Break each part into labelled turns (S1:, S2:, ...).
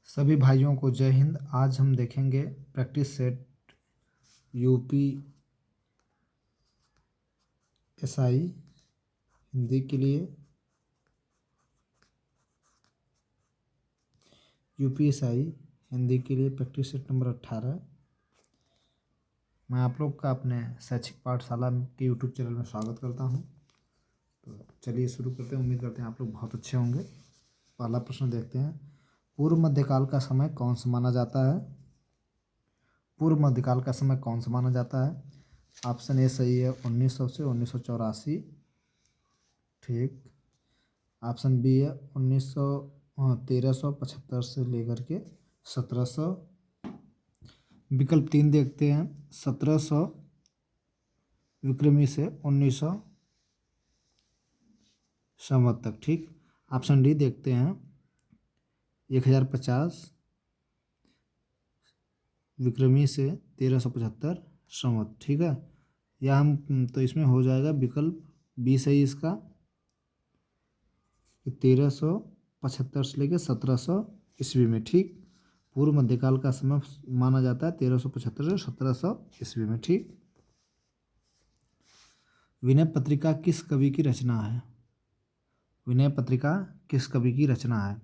S1: सभी भाइयों को जय हिंद। आज हम देखेंगे practice set UP SI Hindi के लिए। यूपी एसआई हिंदी के लिए प्रैक्टिस सेट नंबर 18। मैं आप लोग का अपने शैक्षिक पाठशाला के यूट्यूब चैनल में स्वागत करता हूं। तो चलिए शुरू करते हैं। उम्मीद करते हैं आप लोग बहुत अच्छे होंगे। पहला प्रश्न देखते हैं। पूर्व मध्यकाल का समय कौन सा माना जाता है? पूर्व मध्यकाल का समय कौन सा माना जाता है? ऑप्शन ए सही है, 1900 से 1984। ठीक। ऑप्शन बी है 1375 से लेकर के 1700। विकल्प 3 देखते हैं, 1700 विक्रमी से 1900 संवत तक। ठीक। ऑप्शन डी देखते हैं, 1050 विक्रमी से 1375 संवत। ठीक है, या हम तो इसमें हो जाएगा विकल्प बी सही इसका, 1375 से लेकर 1700 ईस्वी में। ठीक। पूर्व मध्यकाल का समय माना जाता है 1375 से 1700 ईस्वी में। ठीक। विनय पत्रिका किस कवि की रचना है? विनय पत्रिका किस कवि की रचना है?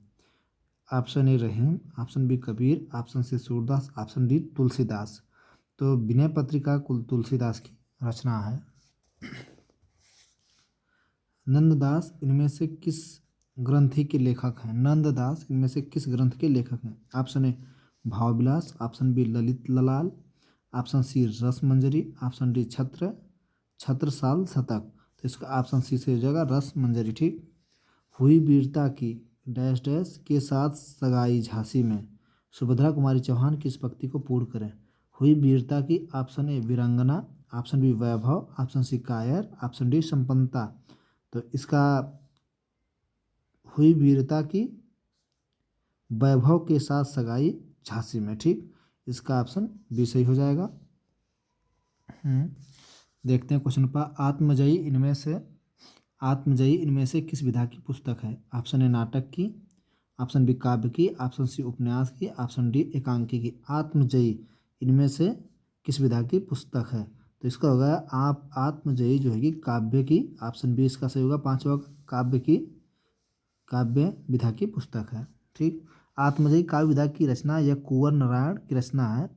S1: Option A Rahim, option B Kabir, option C Surdas, option D Tulsidas. तो विनय पत्रिका कुल तुलसीदास की रचना है। नंददास इनमें से किस ग्रंथि के लेखक हैं? नंददास इनमें से किस ग्रंथ के लेखक हैं? Option A Bhavvilas, option B Lalit Lalal, option C Rasmanjari, option D Chhatrasal Shatak. तो इसका ऑप्शन सी से हो जाएगा रसमंजरी। ठीक। हुई वीरता की डैश डैश के साथ सगाई झांसी में, सुभद्रा कुमारी चौहान किस भक्ति को पूर्ण करें? हुई वीरता की, ऑप्शन ए वीरांगना, ऑप्शन बी वैभव, ऑप्शन सी कायर, ऑप्शन डी संपन्नता। तो इसका हुई वीरता की वैभव के साथ सगाई झांसी में। ठीक। इसका ऑप्शन बी सही हो जाएगा। देखते हैं क्वेश्चन पर। आत्मजयी इनमें से किस विधा की पुस्तक है? ऑप्शन ए नाटक की, ऑप्शन बी काव्य की, ऑप्शन सी उपन्यास की, ऑप्शन डी एकांकी की। आत्मजयी इनमें से किस विधा की पुस्तक है? तो इसका होगा आप आत्मजयी जो है काव्य की। ऑप्शन बी इसका सही होगा, पांचवा काव्य विधा की पुस्तक है। ठीक। आत्मजयी काव्य विधा की रचना यह कुंवर नारायण की रचना है।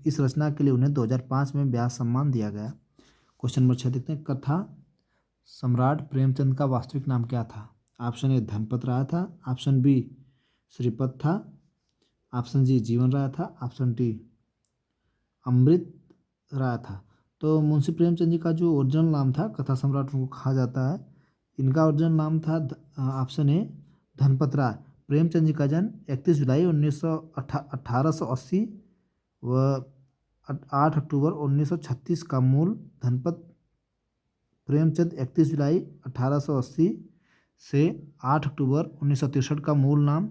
S1: इस रचना के लिए उन्हें 2005 में व्यास सम्मान दिया गया। क्वेश्चन नंबर 6 देखते हैं। कथा सम्राट प्रेमचंद का वास्तविक नाम क्या था? ऑप्शन ए धनपत राय था, ऑप्शन बी श्रीपत था, ऑप्शन जी जीवन राय था, ऑप्शन डी अमृत राय था। तो मुंशी प्रेमचंद जी का जो ओरिजिनल नाम था, कथा सम्राट उनको कहा जाता है, इनका ओरिजिनल नाम था ऑप्शन ए धनपत राय। प्रेमचंद जी का जन्म 31 जुलाई 1880 व 8 अक्टूबर 1936 का मूल धनपत प्रेमचंद 31 जुलाई 1880 से 8 अक्टूबर 1963 का मूल नाम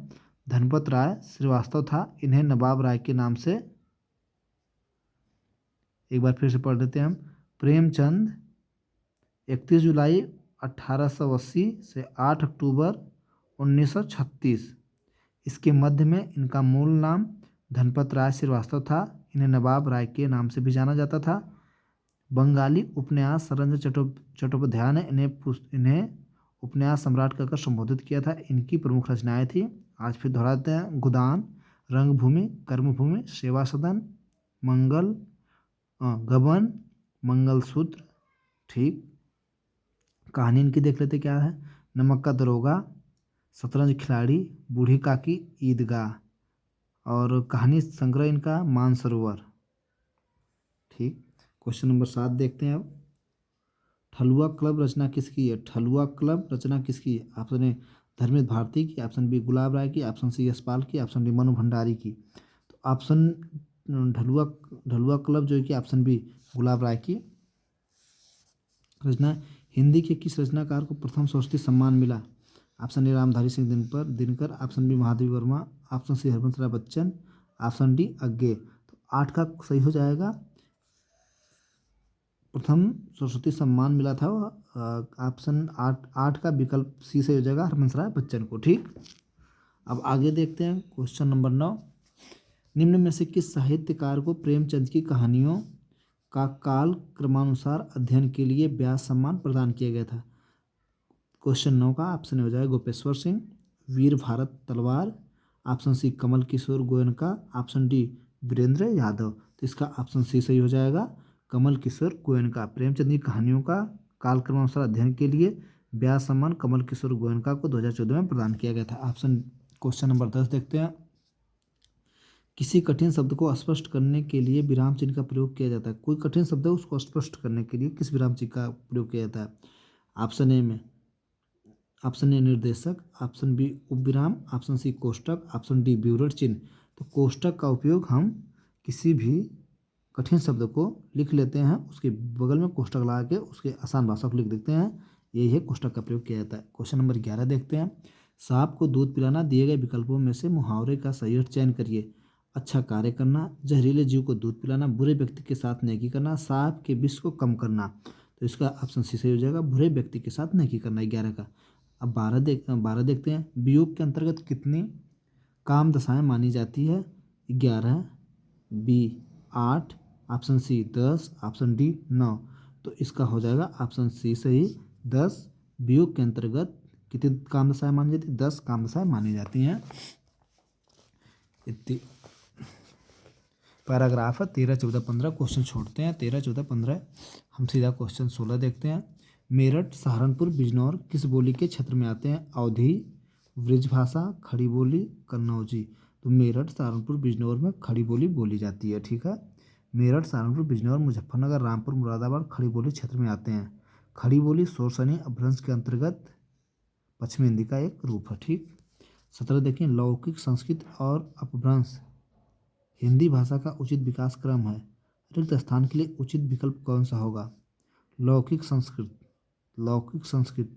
S1: धनपत राय श्रीवास्तव था। इन्हें नवाब राय के नाम से, एक बार फिर से पढ़ देते हैं हम। प्रेमचंद 31 जुलाई 1880 से 8 अक्टूबर 1936, इसके मध्य में इनका मूल नाम धनपत राय श्रीवास्तव था। इन्हें नवाब राय के नाम से भी जाना जाता था। बंगाली उपन्यास सरंजन चट्टोपाध्याय ने इन्हें उपन्यास सम्राट कहकर संबोधित किया था। इनकी प्रमुख रचनाएं थी, आज फिर दोहराते हैं, गोदान, रंगभूमि, कर्मभूमि, सेवा सदन, गबन, मंगलसूत्र। ठीक। कहानी इनकी देख लेते क्या है। नमक का दरोगा, शतरंज खिलाड़ी, बूढ़ी काकी, ईदगाह। और कहानी संग्रह इनका मानसरोवर। ठीक। क्वेश्चन नंबर 7 देखते हैं अब। ठलुआ क्लब रचना किसकी है? ठलुआ क्लब रचना किसकी है? ऑप्शन ए धर्मेंद्र भारती की, ऑप्शन बी गुलाब राय की, ऑप्शन सी यशपाल की, ऑप्शन डी मनु भंडारी की। तो ऑप्शन ढलुआ क्लब जो है कि ऑप्शन बी गुलाब राय की रचना। हिंदी के किस रचनाकार को प्रथम सरस्वती सम्मान मिला? Option A Ramdhari Singh Dinkar, option B Mahadevi Verma, option C Harivansh Rai Bachchan, option D Agyeya. तो 8 का सही हो जाएगा। प्रथम सरस्वती सम्मान मिला था ऑप्शन 8 का विकल्प सी से हो जाएगा हरवंश राय बच्चन को। ठीक। अब आगे देखते हैं क्वेश्चन नंबर 9। निम्न में से किस साहित्यकार को प्रेमचंद की कहानियों का काल क्रमानुसार अध्ययन के लिए व्यास सम्मान प्रदान किया गया था? क्वेश्चन 9 का ऑप्शन हो जाएगा गोपेश्वर सिंह, वीर भारत तलवार, option C Kamal Kishore Goenka, option D Virendra Yadav. तो इसका ऑप्शन सी सही हो जाएगा, कमल किशोर गोयनका। प्रेमचंद की कहानियों का कालक्रमानुसार अध्ययन के लिए व्यास सम्मान कमल किशोर गोयनका को 2014 में प्रदान किया गया था। ऑप्शन क्वेश्चन नंबर 10 देखते हैं। किसी कठिन शब्द को स्पष्ट करने के लिए विराम चिन्ह का प्रयोग किया जाता है। कोई कठिन शब्द है उसको स्पष्ट करने के लिए किस विराम चिन्ह का प्रयोग किया जाता है? ऑप्शन ए निर्देशक, ऑप्शन बी उपविराम, ऑप्शन सी कोष्टक, ऑप्शन डी विवरण चिन्ह। तो कोष्टक का उपयोग हम किसी भी कठिन शब्द को लिख लेते हैं, उसके बगल में कोष्टक लगा के उसके आसान भाषा को लिख देते हैं, यही है कोष्टक का प्रयोग किया जाता है। क्वेश्चन नंबर 11 देखते हैं। सांप को दूध पिलाना, दिए गए विकल्पों में से मुहावरे का सही अर्थ चयन करिए। अच्छा कार्य करना, जहरीले जीव को दूध पिलाना, बुरे व्यक्ति के साथ नेकी करना, सांप के विष को कम करना। तो इसका ऑप्शन सी सही हो जाएगा, बुरे व्यक्ति के साथ नेकी करना 11 का। अब 12 देखते हैं। वियोग के अंतर्गत कितनी काम दशाएं मानी जाती है? 11, B 8, option C 10, option D 9। तो इसका हो जाएगा ऑप्शन सी सही, 10। वियोग के अंतर्गत कितनी काम दशाएं मानी जाती है? 10 काम दशाएं मानी जाती हैं। इतनी पैराग्राफ है 13, 14, 15। क्वेश्चन छोड़ते हैं 13, 14, 15। हम सीधा क्वेश्चन 16 देखते हैं। मेरठ, सहारनपुर, बिजनौर किस बोली के क्षेत्र में आते हैं? अवधी, ब्रिजभाषा, खड़ी बोली, कन्नौजी। तो मेरठ, सहारनपुर, बिजनौर में खड़ी बोली बोली जाती है। ठीक है, मेरठ, सहारनपुर, बिजनौर, मुजफ्फरनगर, रामपुर, मुरादाबाद खड़ी बोली क्षेत्र में आते हैं। खड़ी बोली शोरसनी अपभ्रंश के अंतर्गत पश्चिमी हिंदी का एक रूप है। ठीक, 17 देखें। लौकिक, संस्कृत और अपभ्रंश हिंदी भाषा का उचित विकास क्रम है। रिक्त स्थान के लिए उचित विकल्प कौन सा होगा? लौकिक संस्कृत, लौकिक संस्कृत।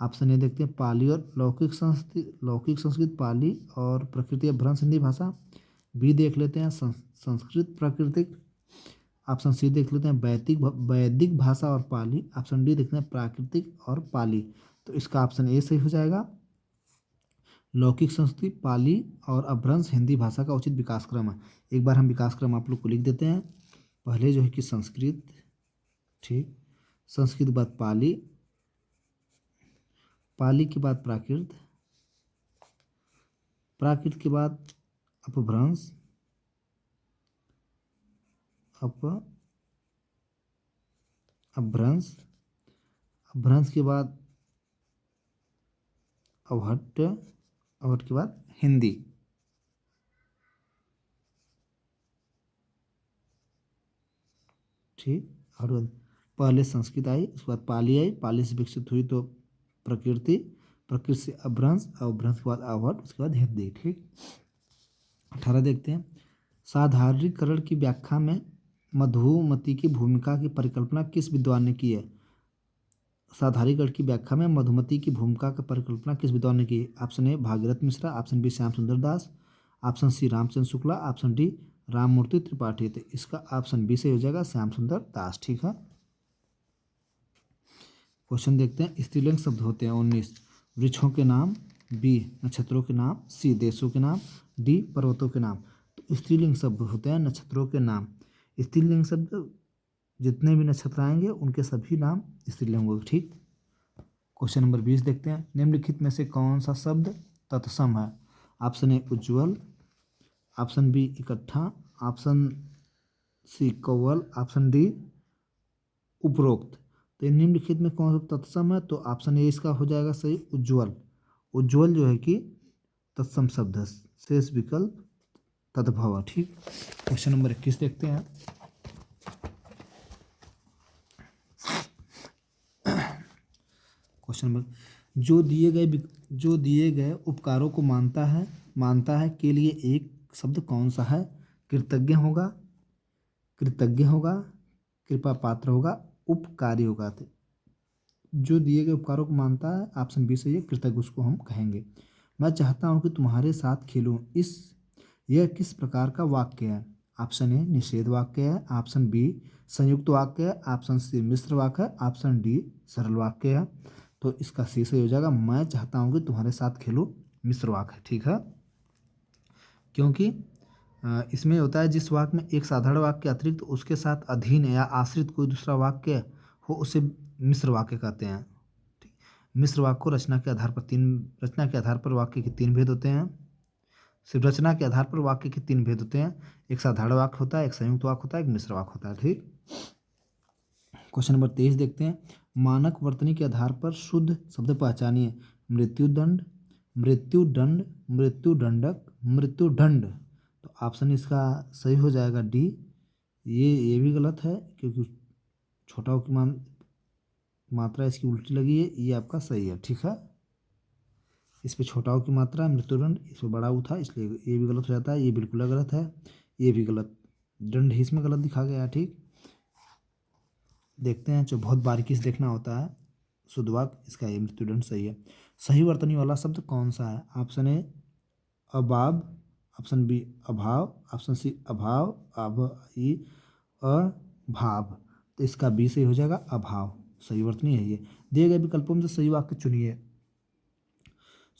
S1: ऑप्शन ए देखते हैं, पाली और लौकिक संस्कृत पाली और प्रकृति अपभ्रंश हिंदी भाषा। बी देख लेते हैं, संस्कृत प्राकृतिक। ऑप्शन सी देख लेते हैं, वैदिक भाषा और पाली। ऑप्शन डी देखते हैं, प्राकृतिक और पाली। तो इसका ऑप्शन ए सही हो जाएगा, लौकिक संस्कृत पाली और अपभ्रंश हिंदी भाषा का उचित विकास क्रम है। एक बार हम विकास क्रम आप लोग को लिख देते हैं। पहले जो है कि संस्कृत, ठीक, संस्कृत के बाद पाली, पाली के बाद प्राकृत, प्राकृत के बाद अपभ्रंश, अपभ्रंश, अपभ्रंश के बाद अवहट्ट, अवहट्ट के बाद हिंदी। ठीक, और पहले संस्कृत आई, उसके बाद पाली आई, पाली से विकसित हुई तो प्रकृति, प्रकृति से अपभ्रंश, अपभ्रंश के बाद अवहट्ट, उसके बाद हिंदी। ठीक, 18 देखते हैं। साधारणीकरण की व्याख्या में मधुमती की भूमिका की परिकल्पना किस विद्वान ने की है? साधारणीकरण की व्याख्या में मधुमती की भूमिका की परिकल्पना किस विद्वान ने की है? Option A Bhagirath Mishra, option B Shyam Sundar Das, option C Ramchandra Shukla, option D Rammurti Tripathi. तो इसका ऑप्शन बी से हो जाएगा, श्याम सुंदर दास। ठीक है, क्वेश्चन देखते हैं। स्त्रीलिंग शब्द होते हैं 19। वृक्षों के नाम, बी नक्षत्रों के नाम, सी देशों के नाम, डी पर्वतों के नाम। तो स्त्रीलिंग शब्द होते हैं नक्षत्रों के नाम। स्त्रीलिंग शब्द जितने भी नक्षत्र आएंगे उनके सभी नाम स्त्रीलिंग होंगे। ठीक, क्वेश्चन नंबर 20 देखते हैं। निम्नलिखित में से कौन सा शब्द तत्सम है? ऑप्शन ए उज्ज्वल, ऑप्शन बी इकट्ठा, ऑप्शन सी कौवल, ऑप्शन डी उपरोक्त। तो निम्नलिखित में कौन सा तत्सम है? तो ऑप्शन ए इसका हो जाएगा सही, उज्ज्वल। उज्ज्वल जो है कि तत्सम शब्द है, शेष विकल्प तद्भव है। ठीक, क्वेश्चन नंबर 21 देखते हैं। क्वेश्चन नंबर, जो दिए गए उपकारों को मानता है के लिए एक शब्द कौन सा है? कृतज्ञ होगा, कृतज्ञ होगा, कृपा पात्र होगा, उपकारी होगा। तो जो दिए गए उपकारों को मानता है, ऑप्शन बी से ये कृतज्ञ उसको हम कहेंगे। मैं चाहता हूँ कि तुम्हारे साथ खेलूँ, यह किस प्रकार का वाक्य है? ऑप्शन ए निषेध वाक्य है, ऑप्शन बी संयुक्त वाक्य है, ऑप्शन सी मिश्र वाक्य है, ऑप्शन डी सरल वाक्य है। तो इसका सी सही हो जाएगा, मैं चाहता हूँ कि तुम्हारे साथ खेलूँ मिश्र वाक्य है। ठीक है, क्योंकि इसमें होता है जिस वाक्य में एक साधारण वाक्य के अतिरिक्त उसके साथ अधीन या आश्रित कोई दूसरा वाक्य हो उसे मिश्र वाक्य कहते हैं। ठीक, मिश्र वाक्य को रचना के आधार पर वाक्य के तीन भेद होते हैं। सिर्फ रचना के आधार पर वाक्य के तीन भेद होते हैं, एक साधारण वाक्य होता है, एक संयुक्त वाक्य होता है, एक मिश्र वाक्य होता है। ठीक, क्वेश्चन नंबर 23 देखते हैं। मानक वर्तनी के आधार पर शुद्ध शब्द पहचानिए। मृत्युदंड, मृत्युदंड, मृत्युदंडक, मृत्युदंड। तो ऑप्शन इसका सही हो जाएगा डी। ये भी गलत है क्योंकि छोटा की मात्रा इसकी उल्टी लगी है, ये आपका सही है। ठीक है, इस पे छोटा की मात्रा मृत्युदंड, इस पर बड़ा ऊ था, इसलिए ये भी गलत हो जाता है। ये बिल्कुल गलत है, ये भी गलत, दंड ही इसमें गलत दिखा गया है। ठीक, देखते हैं, जो बहुत बारीकी से देखना होता है शुद्ध वाक्य, इसका ये मृत्युदंड सही है। सही वर्तनी वाला शब्द कौन सा है? ऑप्शन ए अभाव, ऑप्शन बी अभाव, ऑप्शन सी अभाव, ई अभाव। तो इसका बी सही हो जाएगा, अभाव सही वर्तनी है ये। दिए गए विकल्पों में से सही वाक्य चुनिए।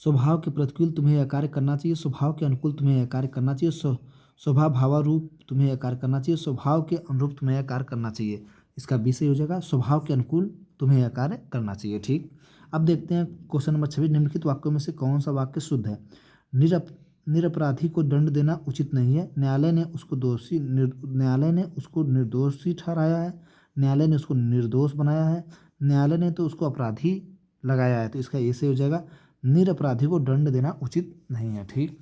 S1: स्वभाव के प्रतिकूल तुम्हें यह कार्य करना चाहिए, स्वभाव के अनुकूल तुम्हें यह कार्य करना चाहिए, स्वभाव भावारूप तुम्हें यह कार्य करना चाहिए, स्वभाव के अनुरूप तुम्हें यह कार्य करना चाहिए। इसका बी सही हो जाएगा, स्वभाव के अनुकूल तुम्हें यह कार्य करना चाहिए। ठीक, अब देखते हैं क्वेश्चन नंबर 26। निम्नलिखित वाक्यों में से कौन सा वाक्य शुद्ध है? निरपराधी को दंड देना उचित नहीं है, न्यायालय ने उसको निर्दोषी ठहराया है, न्यायालय ने उसको निर्दोष बनाया है, न्यायालय ने तो उसको अपराधी लगाया है। तो इसका ये सही हो जाएगा, निरपराधी को दंड देना उचित नहीं है। ठीक,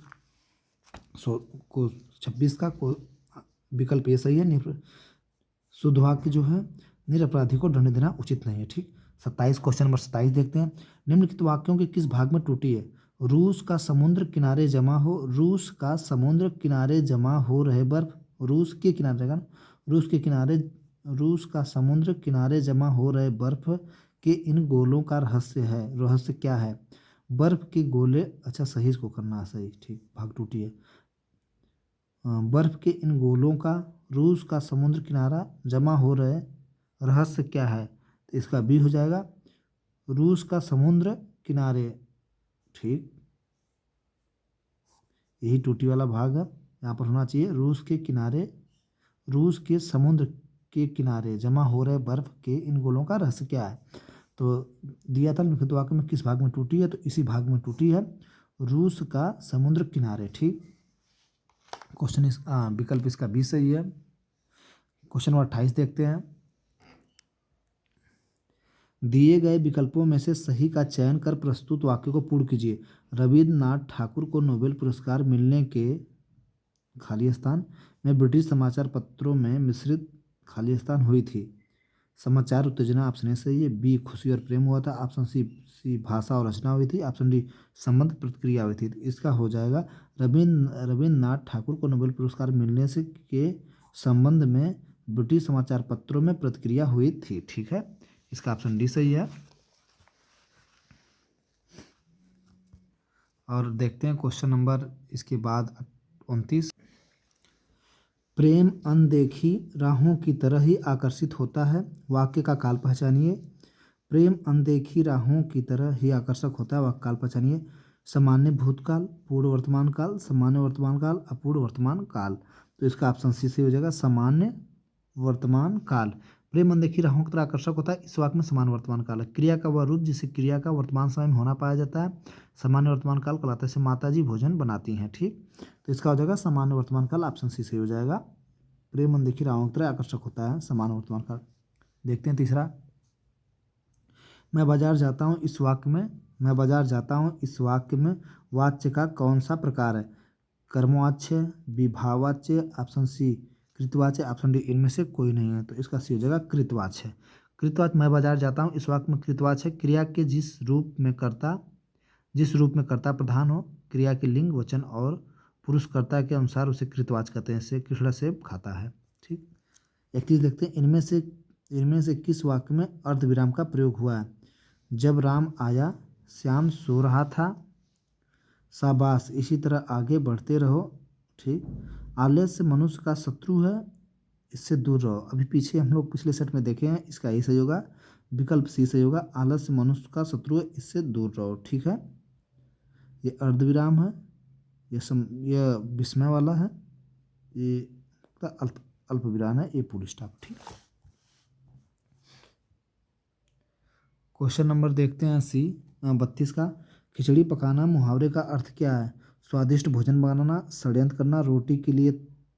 S1: 26 का विकल्प ये सही है। शुद्ध वाक्य जो है, निरपराधी को दंड देना उचित नहीं है। ठीक, 27, क्वेश्चन नंबर 27 देखते हैं। निम्नलिखित वाक्यों के किस भाग में टूटी है? रूस का समुद्र किनारे जमा हो रहे बर्फ, रूस का समुद्र किनारे जमा हो रहे बर्फ के इन गोलों का रहस्य क्या है? बर्फ के गोले, अच्छा सही इसको करना है, सही। ठीक, भाग टूटी है। बर्फ के इन गोलों का रूस का समुद्र किनारा जमा हो रहे रहस्य क्या है? तो इसका बी हो जाएगा, रूस का समुद्र किनारे। ठीक, यही टूटी वाला भाग है, यहाँ पर होना चाहिए रूस के समुद्र के किनारे जमा हो रहे बर्फ के इन गोलों का रहस्य क्या है? तो दिया था निम्नलिखित वाक्य में किस भाग में टूटी है? तो इसी भाग में टूटी है, रूस का समुद्र किनारे। ठीक, विकल्प इसका बी सही है। क्वेश्चन नंबर 28 देखते हैं। दिए गए विकल्पों में से सही का चयन कर प्रस्तुत वाक्य को पूर्ण कीजिए। रविन्द्रनाथ ठाकुर को नोबेल पुरस्कार मिलने के खाली स्थान में ब्रिटिश समाचार पत्रों में मिश्रित खाली स्थान हुई थी। समाचार उत्तेजना, ऑप्शन ए सही है। बी खुशी और प्रेम हुआ था, ऑप्शन सी भाषा और रचना हुई थी, ऑप्शन डी संबंध प्रतिक्रिया हुई थी। तो इसका हो जाएगा, रविन्द्रनाथ ठाकुर को नोबेल पुरस्कार मिलने से के संबंध में ब्रिटिश समाचार पत्रों में प्रतिक्रिया हुई थी। ठीक है, इसका ऑप्शन डी सही है। और देखते हैं क्वेश्चन नंबर इसके बाद 29। प्रेम अनदेखी राहों की तरह ही आकर्षित होता है, वाक्य का काल पहचानिए। प्रेम अनदेखी राहों की तरह ही आकर्षक होता है, वाक्य काल पहचानिए। सामान्य भूतकाल, पूर्व वर्तमान काल, सामान्य वर्तमान काल, अपूर्व वर्तमान काल। तो इसका ऑप्शन सी से हो जाएगा, सामान्य वर्तमान काल। प्रेम अनदेखी राहों की तरह आकर्षक होता है, इस वाक्य में सामान्य वर्तमान काल है। क्रिया का वह रूप जिसे क्रिया का वर्तमान समय में होना पाया जाता है, सामान्य वर्तमान काल कहलाता है। जैसे माता जी भोजन बनाती हैं। ठीक, तो इसका हो जाएगा सामान्य वर्तमान काल, ऑप्शन सी से हो जाएगा। प्रेम अनदेखी राहों की तरह आकर्षक होता है, सामान्य वर्तमान काल। देखते हैं तीसरा। मैं बाजार जाता हूँ इस वाक्य में वाच्य का कौन सा प्रकार है? कर्मवाच्य, विभाववाच्य, ऑप्शन सी कृतवाच्य, ऑप्शन डी इनमें से कोई नहीं है। तो इसका सी हो जाएगा कृतवाच्य। कृतवाच्य, मैं बाजार जाता हूँ इस वाक्य में कृतवाच्य क्रिया के जिस रूप में कर्ता प्रधान हो, क्रिया के लिंग वचन और पुरुषकर्ता के अनुसार उसे कृतवाच्य कहते हैं। जैसे कृष्ण सेब खाता है। ठीक, एक चीज देखते हैं, इनमें से किस वाक्य में अर्धविराम का प्रयोग हुआ है? जब राम आया, श्याम सो रहा था, शाबाश, इसी तरह आगे बढ़ते रहो। ठीक, आलस्य मनुष्य का शत्रु है, इससे दूर रहो। अभी पीछे हम लोग पिछले सेट में देखे हैं, इसका यही सही होगा, विकल्प सी सही होगा। आलस्य मनुष्य का शत्रु है, इससे दूर रहो। ठीक है, ये अर्धविराम है, ये विस्मय वाला है, ये अल्प अल्प विराम है, ये फुल स्टॉप। ठीक, क्वेश्चन नंबर देखते हैं 32 का। खिचड़ी पकाना मुहावरे का अर्थ क्या है? स्वादिष्ट भोजन बनाना, षड्यंत्र करना, रोटी के लिए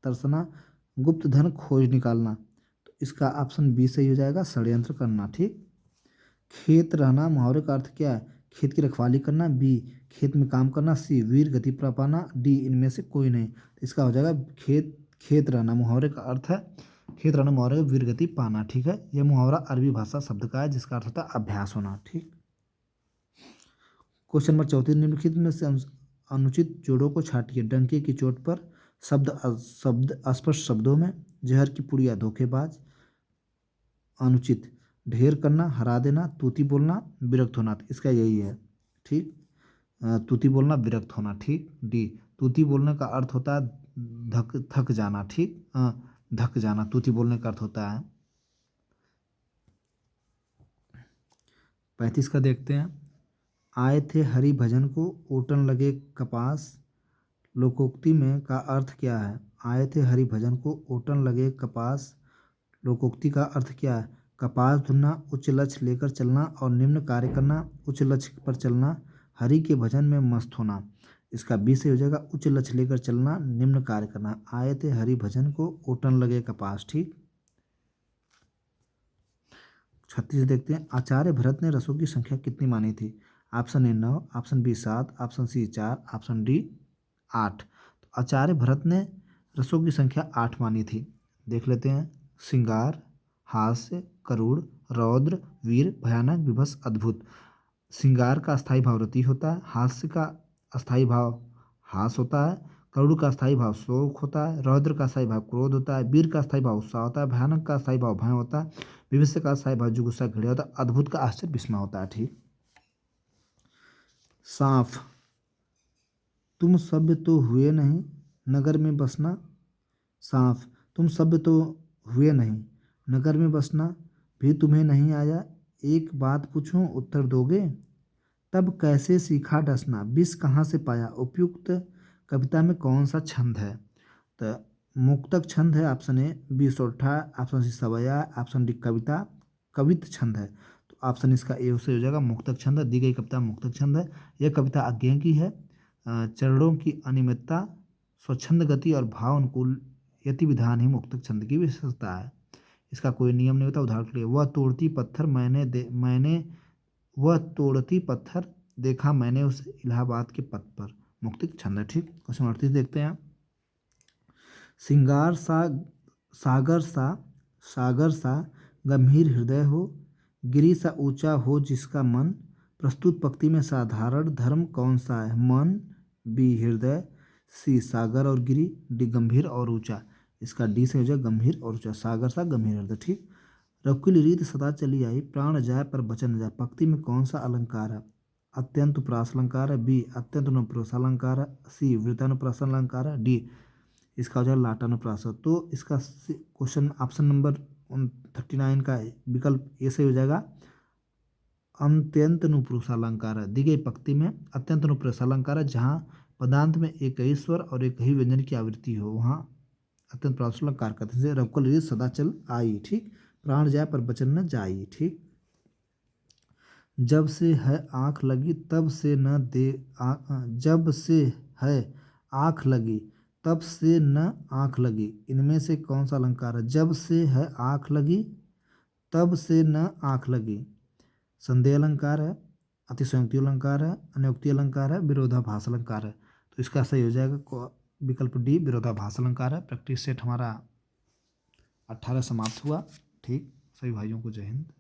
S1: तरसना, गुप्त धन खोज निकालना। तो इसका ऑप्शन बी सही हो जाएगा, षड्यंत्र करना। ठीक, खेत रहना मुहावरे का अर्थ क्या है? खेत की रखवाली करना, बी खेत में काम करना, सी वीर गति प्राप्त पाना, डी इनमें से कोई नहीं। तो इसका हो जाएगा खेत रहना मुहावरे का अर्थ है, खेत रहना मुहावरे का वीर गति पाना। ठीक है, यह मुहावरा अरबी भाषा शब्द का है जिसका अर्थ होता है अभ्यास होना। ठीक, क्वेश्चन नंबर 34, निम्नलिखित में से अनुचित जोड़ों को छांटिए। डंके की चोट पर, शब्द अस्पष्ट शब्दों में, जहर की पुड़िया धोखेबाज। अनुचित, ढेर करना, हरा देना, तूती बोलना, विरक्त होना। तो इसका यही है। ठीक, तूती बोलना, विरक्त होना। ठीक, डी तूती बोलने का अर्थ होता है थक जाना। ठीक, धक जाना तूती बोलने का अर्थ होता है। 35 का देखते हैं। आए थे हरि भजन को, ओटन लगे कपास। लोकोक्ति में का अर्थ क्या है? आए थे हरि भजन को, ओटन लगे कपास। लोकोक्ति का अर्थ क्या है? कपास धुनना, उच्च लक्ष्य लेकर चलना और निम्न कार्य करना, उच्च लक्ष्य पर चलना, हरि के भजन में मस्त होना। इसका बी से हो जाएगा, उच्च लक्ष्य लेकर चलना, निम्न कार्य करना। आए थे हरि भजन को, ओटन लगे कपास। ठीक, 36 देखते हैं। आचार्य भरत ने रसों की संख्या कितनी मानी थी? Option A 9, option B 7, option C 4, option D 8। तो आचार्य भरत ने रसों की संख्या 8 मानी थी। देख लेते हैं। श्रृंगार, हास्य, करुण, रौद्र, वीर, भयानक, विभत्स, अद्भुत। श्रृंगार का अस्थायी भाव रति होता है, हास्य का अस्थायी भाव हास होता है, करुण का अस्थायी भाव शोक होता है, रौद्र का अस्थायी भाव क्रोध होता है, वीर का अस्थायी भाव उत्साह होता है, भयानक का अस्थायी भाव भय होता है, विभत्स का अस्थायी भाव जुगुप्सा घृणा होता है, अद्भुत का आश्चर्य विस्मय होता है। ठीक, सांप, तुम सभ्य तो हुए नहीं, नगर में बसना। सांप, तुम सभ्य तो हुए नहीं, नगर में बसना भी तुम्हें नहीं आया। एक बात पूछूं, उत्तर दोगे? तब कैसे सीखा डसना, विष कहाँ से पाया। उपयुक्त कविता में कौन सा छंद है? तो मुक्तक छंद है, ऑप्शन ए, बी सोठा, ऑप्शन सी सवया, ऑप्शन डी कविता कवित छंद है। तो ऑप्शन इसका ए से हो जाएगा, मुक्तक छंद है। दी गई कविता मुक्तक छंद है। यह कविता आज्ञा की है। चरणों की अनियमितता, स्वच्छंद गति और भाव अनुकूल यति विधान ही मुक्तक छंद की विशेषता है। इसका कोई नियम नहीं होता। उदाहरण के लिए, वह तोड़ती पत्थर देखा मैंने उसे इलाहाबाद के पथ पर। मुक्तक छंद है। ठीक, क्वेश्चन 38 देखते हैं। सिंगार सा सागर सा गंभीर हृदय हो, गिरि सा ऊंचा हो जिसका मन। प्रस्तुत पंक्ति में साधारण धर्म कौन सा है? मन, बी हृदय, सी सागर और गिरि, डी गंभीर और ऊंचा। इसका डी से हो जाए, गंभीर और ऊंचा। सागर सा गंभीर हृदय। ठीक, रकुल रीत सदा चली आई, प्राण जाए पर बचन न जाए। पंक्ति में कौन सा अलंकार है? अत्यंत प्रास अलंकार है, बी अत्यंत अनुप्रास अलंकार है, सी वृतानुप्रास अलंकार है, डी इसका हो जाएगा लाटानुप्रास। तो इसका क्वेश्चन ऑप्शन नंबर 39 का विकल्प ए से हो जाएगा, अत्यंत अनुप्रास अलंकार है। दी गई पंक्ति में अत्यंत अनुप्रास अलंकार है, जहाँ पदांत में एक ही स्वर और एक ही व्यंजन की आवृत्ति हो, वहाँ अत्यंत प्रास अलंकार कहते हैं। रकुल रीत सदा चल आई। ठीक, प्राण जाए पर बचन न जाई। ठीक, जब से है आँख लगी तब से न दे जब से है आँख लगी तब से न आँख लगी। इनमें से कौन सा अलंकार है? जब से है आँख लगी तब से न आँख लगी। संदेह अलंकार है, अतिशयोक्ति अलंकार है, अनयोक्ति अलंकार है, विरोधाभास अलंकार है। तो इसका सही हो जाएगा विकल्प डी, विरोधाभास अलंकार है। प्रैक्टिस सेट हमारा 18 समाप्त हुआ। ठीक, सभी भाइयों को जय हिंद।